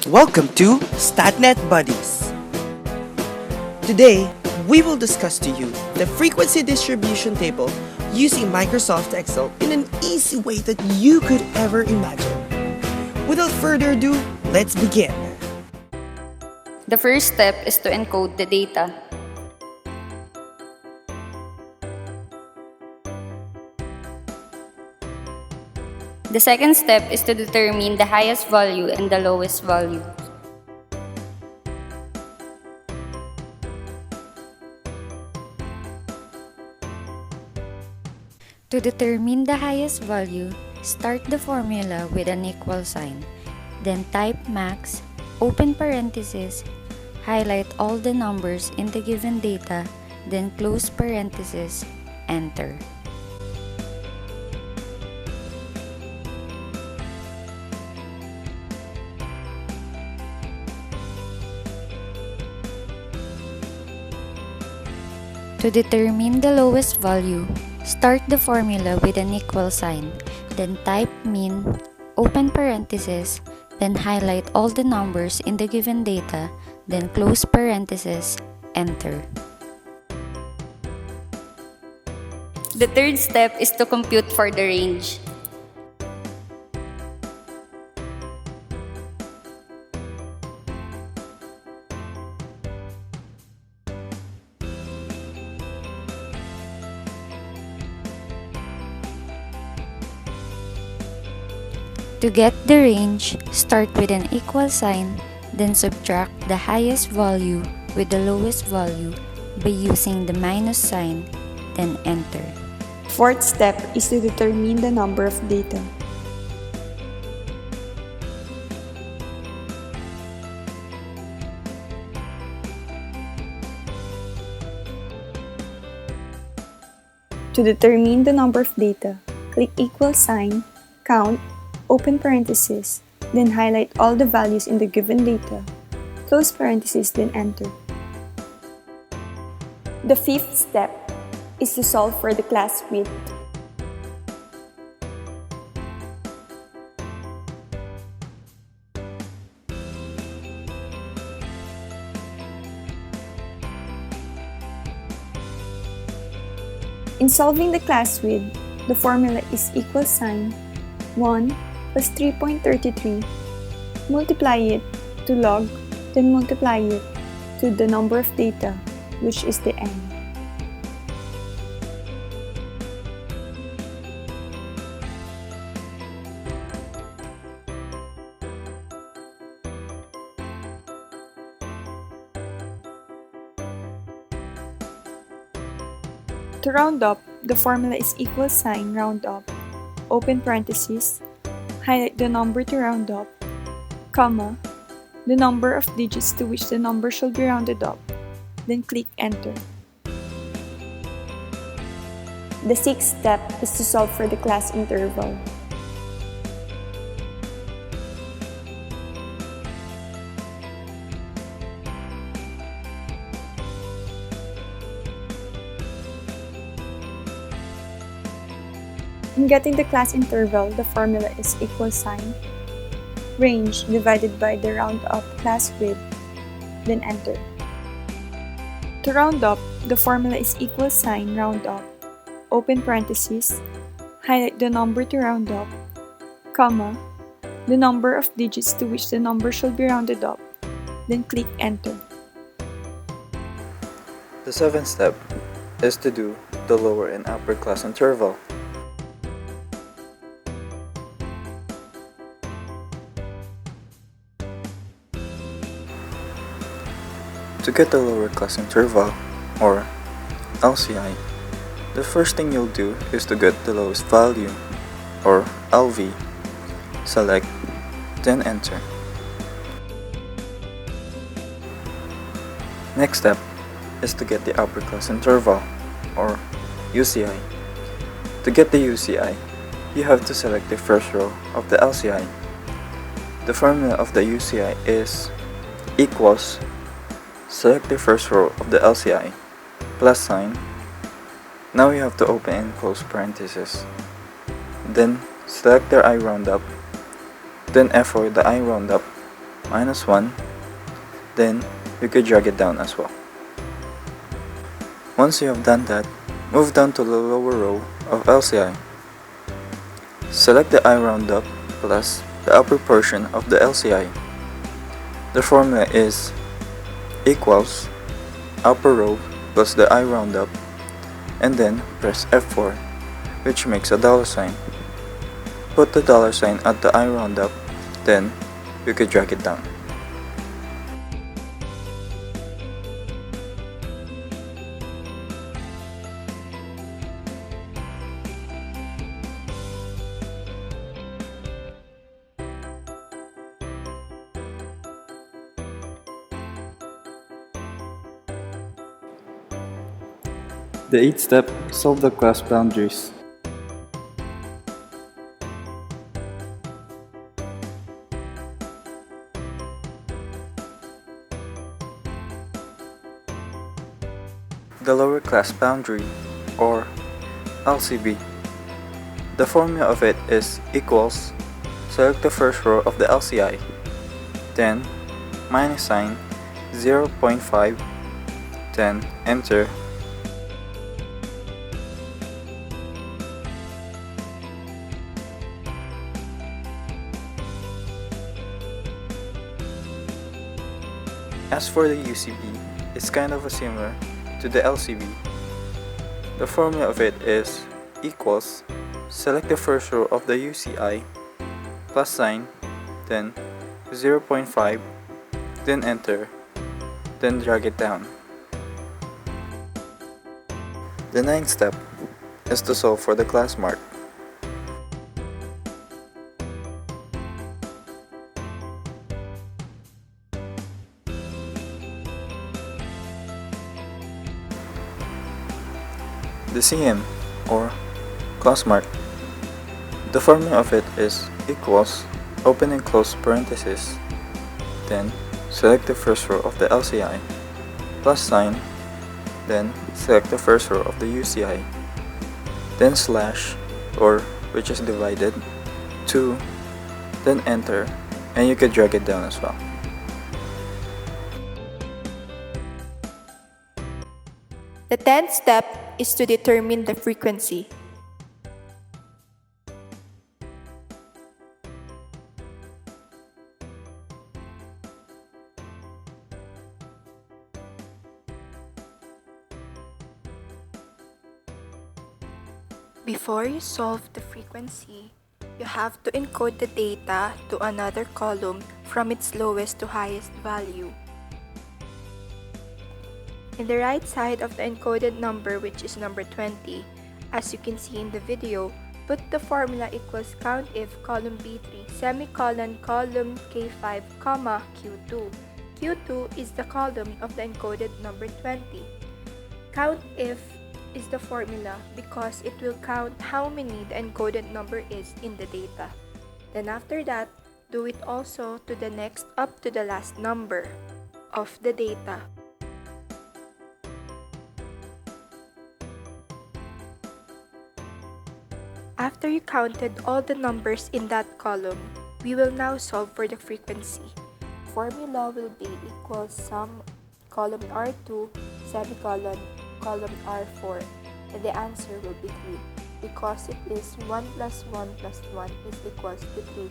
Welcome to StatNet Buddies. Today, we will discuss to you the frequency distribution table using Microsoft Excel in an easy way that you could ever imagine. Without further ado, let's begin. The first step is to encode the data. The second step is to determine the highest value and the lowest value. To determine the highest value, start the formula with an equal sign. Then type max, open parenthesis, highlight all the numbers in the given data, then close parenthesis, enter. To determine the lowest value, start the formula with an equal sign, then type min, open parenthesis, then highlight all the numbers in the given data, then close parenthesis, enter. The third step is to compute for the range. To get the range, start with an equal sign, then subtract the highest value with the lowest value by using the minus sign, then enter. Fourth step is to determine the number of data. To determine the number of data, click equal sign, count, open parenthesis, then highlight all the values in the given data, close parenthesis, then enter. The fifth step is to solve for the class width. In solving the class width, the formula is equal sign 1 plus 3.33, multiply it to log, then multiply it to the number of data, which is the n. To round up, the formula is equal sign round up, open parenthesis, highlight the number to round up, comma, the number of digits to which the number should be rounded up, then click enter. The sixth step is to solve for the class interval. In getting the class interval, the formula is equal sign range divided by the round up class width, then enter. To round up, the formula is equal sign round up, open parenthesis, highlight the number to round up, comma, the number of digits to which the number should be rounded up, then click enter. The seventh step is to do the lower and upper class interval. To get the lower class interval, or LCI, the first thing you'll do is to get the lowest value, or LV, select, then enter. Next step is to get the upper class interval, or UCI. To get the UCI, you have to select the first row of the LCI. The formula of the UCI is equals, select the first row of the LCI, plus sign. Now you have to open and close parentheses. Then select the I roundup, then F for the I roundup, minus 1, then you could drag it down as well. Once you have done that, move down to the lower row of LCI. Select the I round up plus the upper portion of the LCI. The formula is equals upper row plus the I round up, and then press F4, which makes a dollar sign. Put the dollar sign at the I round up, then you could drag it down. The 8th step, solve the class boundaries. The lower class boundary, or LCB. The formula of it is equals, select the first row of the LCI, then minus sign 0.5, then enter. As for the UCB, it's kind of similar to the LCB. The formula of it is equals, select the first row of the UCI, plus sign, then 0.5, then enter, then drag it down. The 9th step is to solve for the class mark. The CM, or class mark. The formula of it is equals, open and close parenthesis, then select the first row of the LCI, plus sign, then select the first row of the UCI, then slash, or which is divided, 2, then enter, and you can drag it down as well. The 10th step is to determine the frequency. Before you solve the frequency, you have to encode the data to another column from its lowest to highest value. In the right side of the encoded number, which is number 20, as you can see in the video, put the formula equals COUNTIF column B3 semicolon column K5 comma Q2. Q2 is the column of the encoded number 20. COUNTIF is the formula because it will count how many the encoded number is in the data. Then after that, do it also to the next up to the last number of the data. After you counted all the numbers in that column, we will now solve for the frequency. Formula will be equals sum column R2 semicolon column R4, and the answer will be 3 because it is 1 plus 1 plus 1 is equals to 3.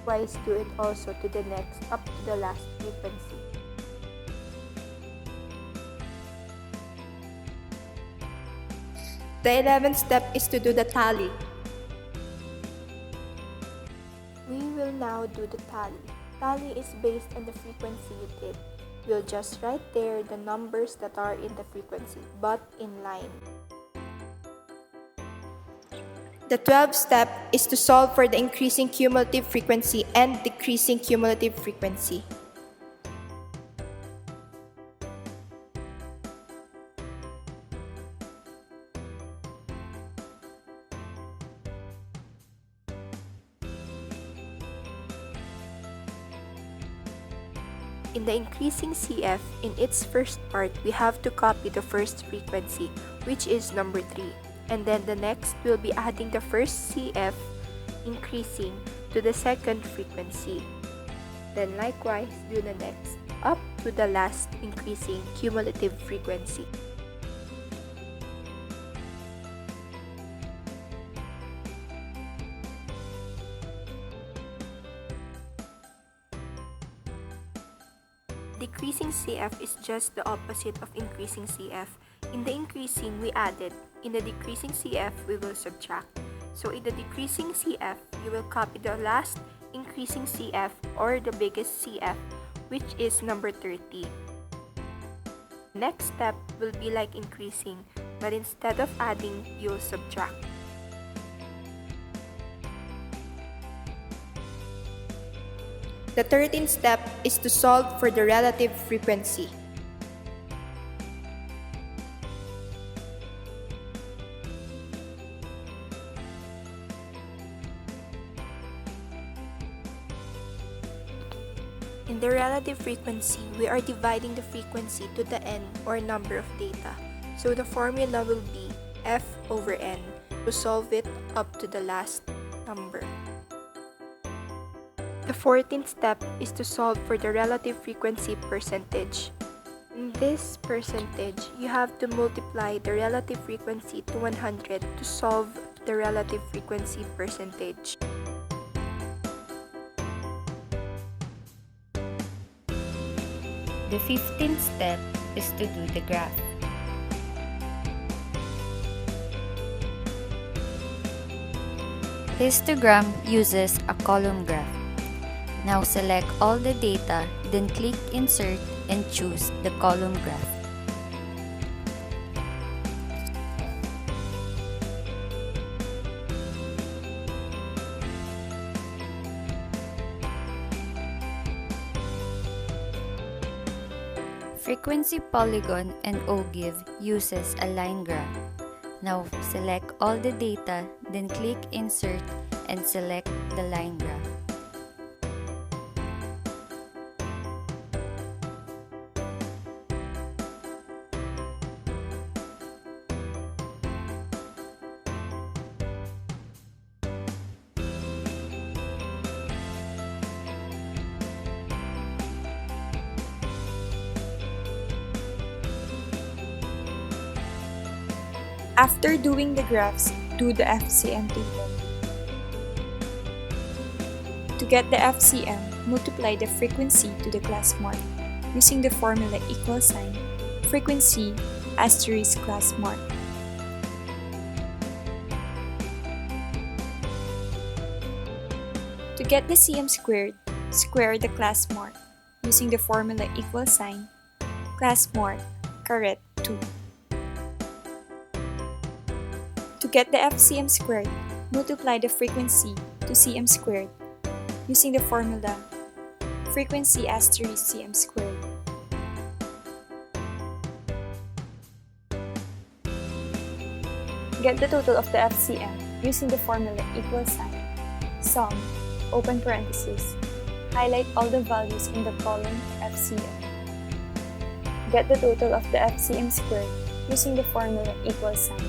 Twice do it also to the next up to the last frequency. The 11th step is to do the tally. We will now do the tally. Tally is based on the frequency you did. We'll just write there the numbers that are in the frequency, but in line. The 12th step is to solve for the increasing cumulative frequency and decreasing cumulative frequency. In the increasing CF, in its first part, we have to copy the first frequency, which is number 3. And then the next, we'll be adding the first CF increasing to the second frequency. Then likewise, do the next up to the last increasing cumulative frequency. Decreasing CF is just the opposite of increasing CF. In the increasing, we added. In the decreasing CF, we will subtract. So in the decreasing CF, you will copy the last increasing CF or the biggest CF, which is number 30. Next step will be like increasing, but instead of adding, you'll subtract. The 13th step is to solve for the relative frequency. In the relative frequency, we are dividing the frequency to the n or number of data. So the formula will be f over n to solve it up to the last number. The 14th step is to solve for the relative frequency percentage. In this percentage, you have to multiply the relative frequency to 100 to solve the relative frequency percentage. The 15th step is to do the graph. Histogram uses a column graph. Now select all the data, then click Insert and choose the column graph. Frequency polygon and ogive uses a line graph. Now select all the data, then click Insert and select the line graph. After doing the graphs, do the FCM table. To get the FCM, multiply the frequency to the class mark using the formula equal sign, frequency asterisk class mark. To get the CM squared, square the class mark using the formula equal sign, class mark, caret 2. To get the FCM squared, multiply the frequency to CM squared using the formula frequency asterisk CM squared. Get the total of the FCM using the formula equal sign, sum, open parenthesis, highlight all the values in the column FCM. Get the total of the FCM squared using the formula equal sign,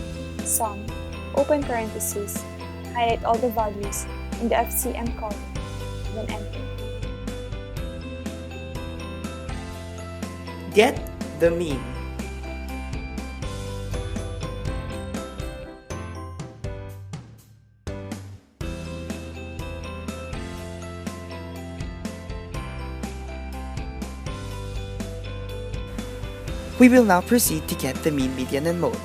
sum, open parenthesis, highlight all the values in the FCM column, then enter. Get the mean. We will now proceed to get the mean, median, and mode.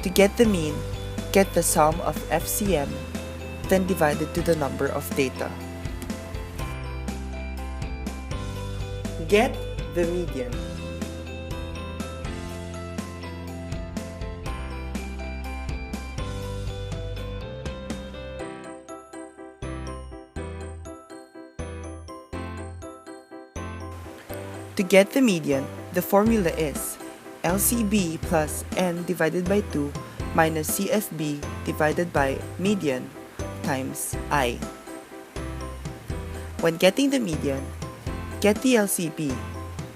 To get the mean, get the sum of FCM, then divide it to the number of data. Get the median. To get the median, the formula is LCB plus n divided by 2 minus CFB divided by median times I. When getting the median, get the LCB,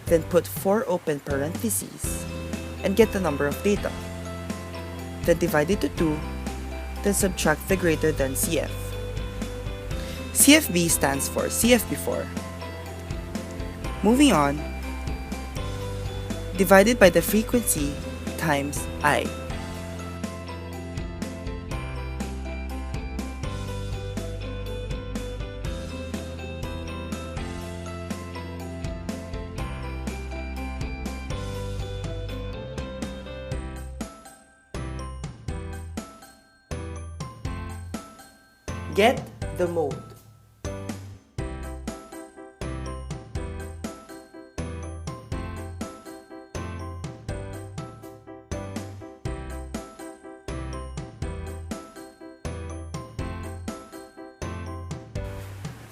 then put 4 open parentheses, and get the number of data. Then divide it to 2, then subtract the greater than CF. CFB stands for CF before. Moving on, divided by the frequency times I. Get the mode.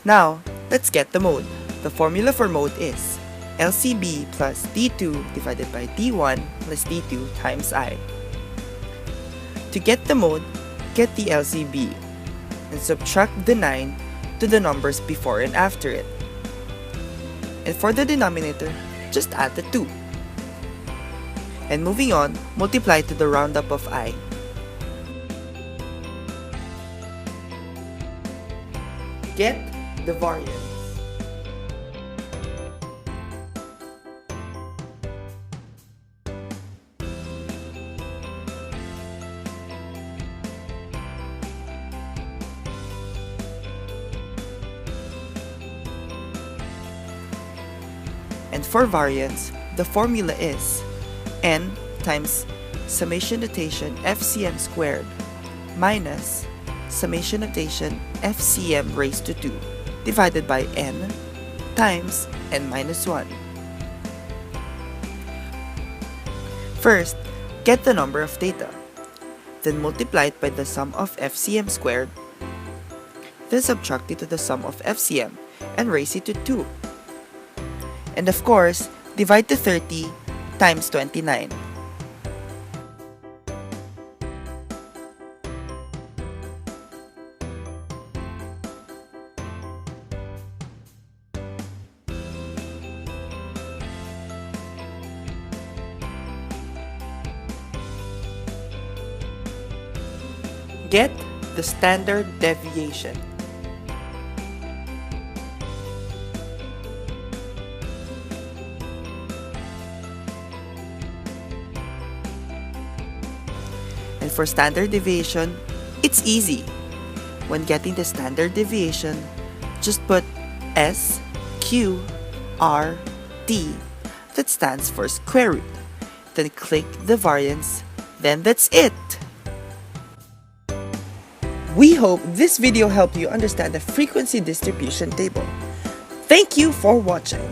Now, let's get the mode. The formula for mode is LCB plus D2 divided by D1 plus D2 times I. To get the mode, get the LCB and subtract the 9 to the numbers before and after it. And for the denominator, just add the 2. And moving on, multiply to the roundup of I. Get the variance. And for variance, the formula is n times summation notation FCM squared minus summation notation FCM raised to 2 divided by n times n minus 1. First, get the number of data, then multiply it by the sum of FCM squared, then subtract it to the sum of FCM and raise it to 2. And of course, divide the 30 times 29. Get the standard deviation. And for standard deviation, it's easy. When getting the standard deviation, just put S, Q, R, T, that stands for square root. Then click the variance, then that's it! We hope this video helped you understand the frequency distribution table. Thank you for watching.